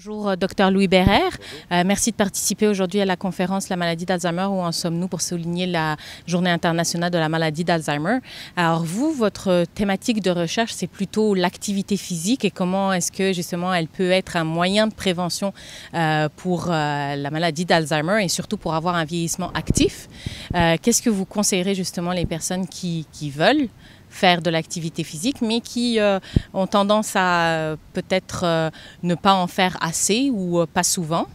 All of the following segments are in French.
Bonjour, Dr Louis Bérère. Merci de participer aujourd'hui à la conférence La maladie d'Alzheimer. Où en sommes-nous pour souligner la Journée internationale de la maladie d'Alzheimer? Alors vous, votre thématique de recherche, c'est plutôt l'activité physique et comment est-ce que justement elle peut être un moyen de prévention pour la maladie d'Alzheimer et surtout pour avoir un vieillissement actif. Qu'est-ce que vous conseillerez justement les personnes qui veulent faire de l'activité physique, mais qui ont tendance à peut-être ne pas en faire assez ou pas souvent?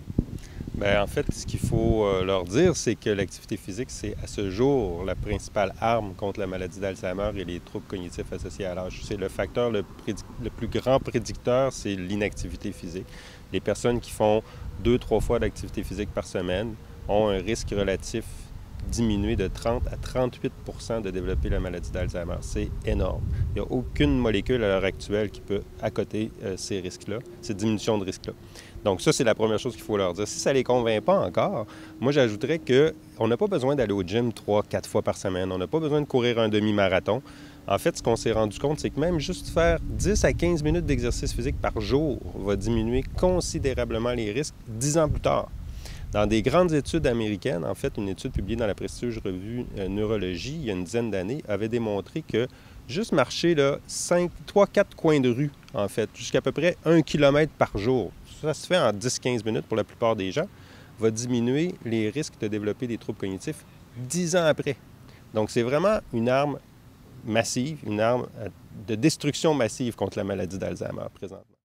Bien, en fait, ce qu'il faut leur dire, c'est que l'activité physique, c'est à ce jour la principale arme contre la maladie d'Alzheimer et les troubles cognitifs associés à l'âge. C'est le facteur le plus grand prédicteur, c'est l'inactivité physique. Les personnes qui font 2-3 fois d'activité physique par semaine ont un risque relatif diminué de 30 à 38 % de développer la maladie d'Alzheimer. C'est énorme. Il n'y a aucune molécule à l'heure actuelle qui peut accoter ces risques-là, ces diminutions de risques-là. Donc ça, c'est la première chose qu'il faut leur dire. Si ça ne les convainc pas encore, moi j'ajouterais qu'on n'a pas besoin d'aller au gym 3-4 fois par semaine. On n'a pas besoin de courir un demi-marathon. En fait, ce qu'on s'est rendu compte, c'est que même juste faire 10 à 15 minutes d'exercice physique par jour va diminuer considérablement les risques 10 ans plus tard. Dans des grandes études américaines, en fait, une étude publiée dans la prestigieuse revue Neurologie, il y a une dizaine d'années, avait démontré que juste marcher 3-4 coins de rue, en fait, jusqu'à peu près 1 km par jour, ça se fait en 10-15 minutes pour la plupart des gens, va diminuer les risques de développer des troubles cognitifs 10 ans après. Donc, c'est vraiment une arme massive, une arme de destruction massive contre la maladie d'Alzheimer présentement.